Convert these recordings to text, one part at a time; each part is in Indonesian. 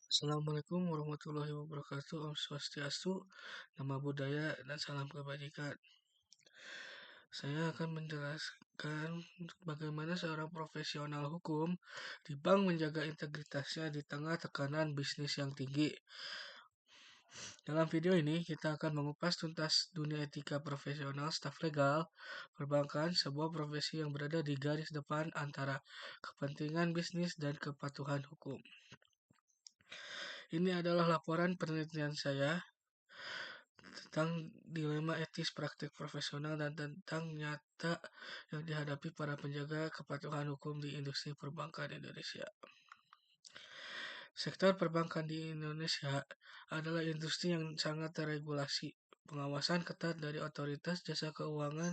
Assalamualaikum warahmatullahi wabarakatuh. Om Swastiastu, Nama Budaya, dan salam kebajikan. Saya akan menjelaskan bagaimana seorang profesional hukum di bank menjaga integritasnya di tengah tekanan bisnis yang tinggi. Dalam video ini, kita akan mengupas tuntas dunia etika profesional staf legal perbankan, sebuah profesi yang berada di garis depan antara kepentingan bisnis dan kepatuhan hukum. Ini adalah laporan penelitian saya tentang dilema etis praktik profesional dan tentang nyata yang dihadapi para penjaga kepatuhan hukum di industri perbankan Indonesia. Sektor perbankan di Indonesia adalah industri yang sangat terregulasi. Pengawasan ketat dari otoritas jasa keuangan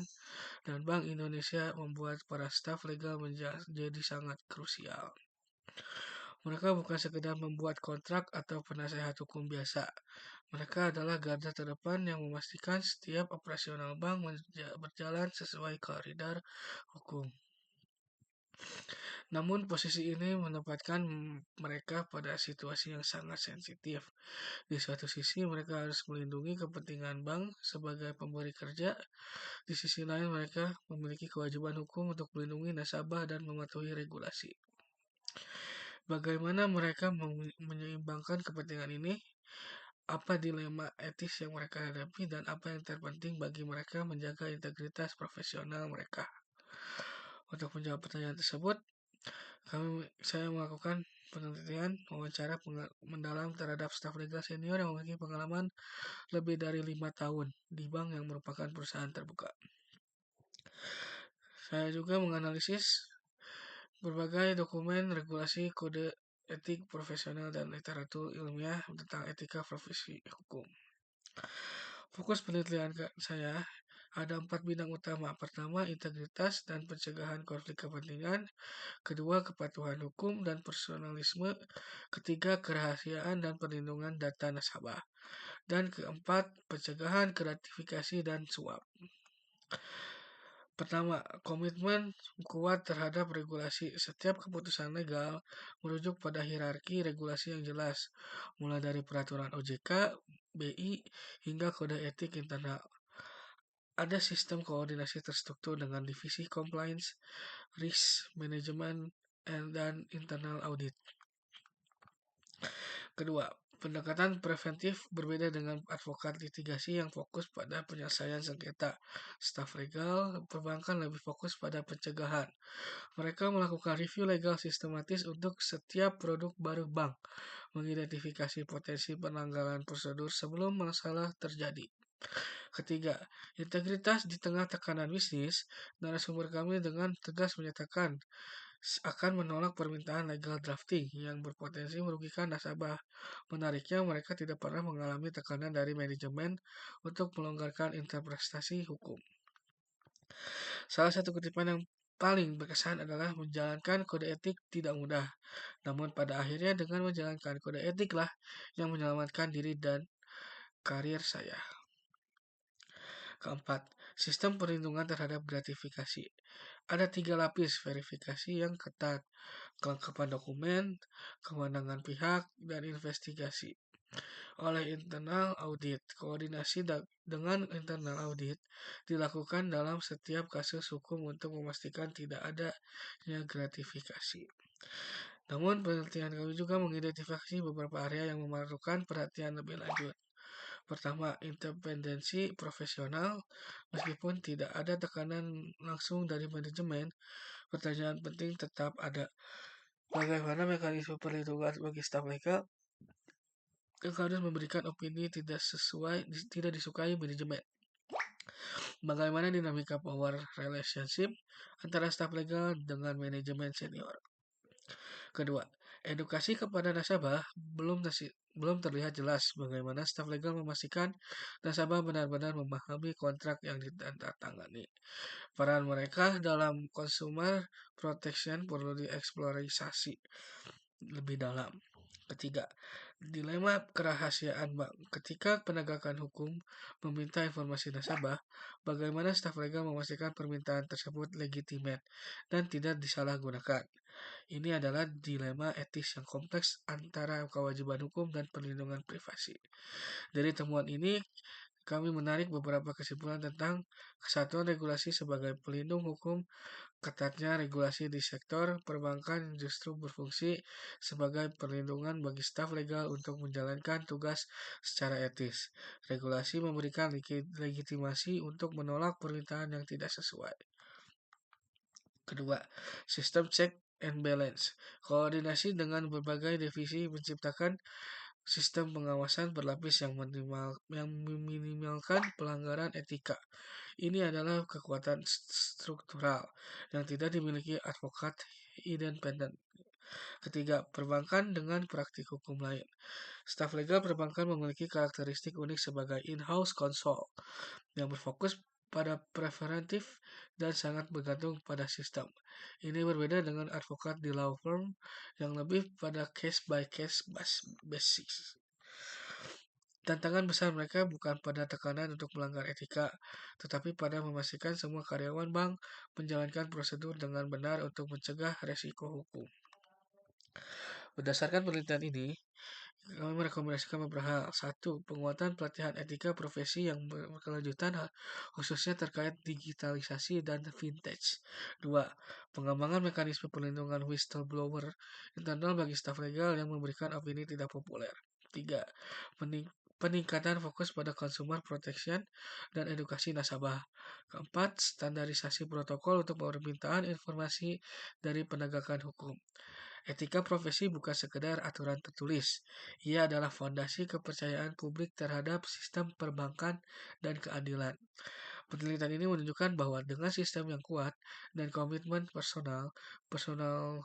dan Bank Indonesia membuat para staf legal menjadi sangat krusial. Mereka bukan sekedar membuat kontrak atau penasehat hukum biasa. Mereka adalah garda terdepan yang memastikan setiap operasional bank berjalan sesuai koridor hukum. Namun posisi ini menempatkan mereka pada situasi yang sangat sensitif. Di suatu sisi mereka harus melindungi kepentingan bank sebagai pemberi kerja. Di sisi lain mereka memiliki kewajiban hukum untuk melindungi nasabah dan mematuhi regulasi. Bagaimana mereka menyeimbangkan kepentingan ini? Apa dilema etis yang mereka hadapi dan apa yang terpenting bagi mereka menjaga integritas profesional mereka? Untuk menjawab pertanyaan tersebut, saya melakukan penelitian wawancara mendalam terhadap staf legal senior yang memiliki pengalaman lebih dari 5 tahun di bank yang merupakan perusahaan terbuka. Saya juga menganalisis berbagai dokumen regulasi kode etik profesional dan literatur ilmiah tentang etika profesi hukum. Fokus penelitian saya ada 4 bidang utama. Pertama, integritas dan pencegahan konflik kepentingan. Kedua, kepatuhan hukum dan personalisme. Ketiga, kerahasiaan dan perlindungan data nasabah. Dan keempat, pencegahan gratifikasi dan suap. Pertama, komitmen kuat terhadap regulasi. Setiap keputusan legal merujuk pada hierarki regulasi yang jelas, mulai dari peraturan OJK, BI, hingga kode etik internal. Ada sistem koordinasi terstruktur dengan divisi compliance, risk management, dan internal audit. Kedua, pendekatan preventif berbeda dengan advokat litigasi yang fokus pada penyelesaian sengketa. Staf legal perbankan lebih fokus pada pencegahan. Mereka melakukan review legal sistematis untuk setiap produk baru bank, mengidentifikasi potensi pelanggaran prosedur sebelum masalah terjadi. Ketiga, integritas di tengah tekanan bisnis. Narasumber kami dengan tegas menyatakan akan menolak permintaan legal drafting yang berpotensi merugikan nasabah. Menariknya, mereka tidak pernah mengalami tekanan dari manajemen untuk melonggarkan interpretasi hukum. Salah satu kutipan yang paling berkesan adalah menjalankan kode etik tidak mudah. Namun pada akhirnya dengan menjalankan kode etiklah yang menyelamatkan diri dan karir saya. Keempat, sistem perlindungan terhadap gratifikasi. Ada 3 lapis verifikasi yang ketat, kelengkapan dokumen, kewenangan pihak, dan investigasi. Oleh internal audit, koordinasi dengan internal audit dilakukan dalam setiap kasus hukum untuk memastikan tidak adanya gratifikasi. Namun penelitian kami juga mengidentifikasi beberapa area yang memerlukan perhatian lebih lanjut. Pertama, independensi profesional. Meskipun tidak ada tekanan langsung dari manajemen, pertanyaan penting tetap ada. Bagaimana mekanisme perlindungan bagi staf legal yang harus memberikan opini tidak disukai manajemen? Bagaimana dinamika power relationship antara staf legal dengan manajemen senior? Kedua, edukasi kepada nasabah belum terlihat jelas bagaimana staf legal memastikan nasabah benar-benar memahami kontrak yang ditandatangani. Peran mereka dalam consumer protection perlu dieksplorasi lebih dalam. Ketiga, dilema kerahasiaan bank. Ketika penegakan hukum meminta informasi nasabah, bagaimana staf legal memastikan permintaan tersebut legitimate dan tidak disalahgunakan? Ini adalah dilema etis yang kompleks antara kewajiban hukum dan perlindungan privasi. Dari temuan ini, kami menarik beberapa kesimpulan tentang kesatuan regulasi sebagai pelindung hukum. Ketatnya regulasi di sektor perbankan justru berfungsi sebagai perlindungan bagi staf legal untuk menjalankan tugas secara etis. Regulasi memberikan legitimasi untuk menolak permintaan yang tidak sesuai. Kedua, sistem check and balance. Koordinasi dengan berbagai divisi menciptakan sistem pengawasan berlapis yang meminimalkan pelanggaran etika. Ini adalah kekuatan struktural yang tidak dimiliki advokat independen. Ketiga, perbankan dengan praktik hukum lain. Staf legal perbankan memiliki karakteristik unik sebagai in-house counsel yang berfokus pada preventif dan sangat bergantung pada sistem. Ini berbeda dengan advokat di law firm yang lebih pada case by case basis. Tantangan besar mereka bukan pada tekanan untuk melanggar etika, tetapi pada memastikan semua karyawan bank menjalankan prosedur dengan benar untuk mencegah resiko hukum. Berdasarkan penelitian ini, kami merekomendasikan beberapa hal. Satu, penguatan pelatihan etika profesi yang berkelanjutan, khususnya terkait digitalisasi dan vintage. Dua, pengembangan mekanisme perlindungan whistleblower internal bagi staf legal yang memberikan opini tidak populer. Tiga, peningkatan fokus pada consumer protection dan edukasi nasabah. Keempat, standarisasi protokol untuk permintaan informasi dari penegakan hukum. Etika profesi bukan sekedar aturan tertulis. Ia adalah fondasi kepercayaan publik terhadap sistem perbankan dan keadilan. Penelitian ini menunjukkan bahwa dengan sistem yang kuat dan komitmen personal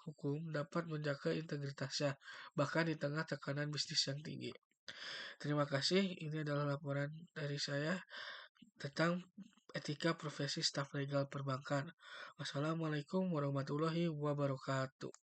hukum dapat menjaga integritasnya, bahkan di tengah tekanan bisnis yang tinggi. Terima kasih, ini adalah laporan dari saya tentang etika profesi staf legal perbankan. Wassalamualaikum warahmatullahi wabarakatuh.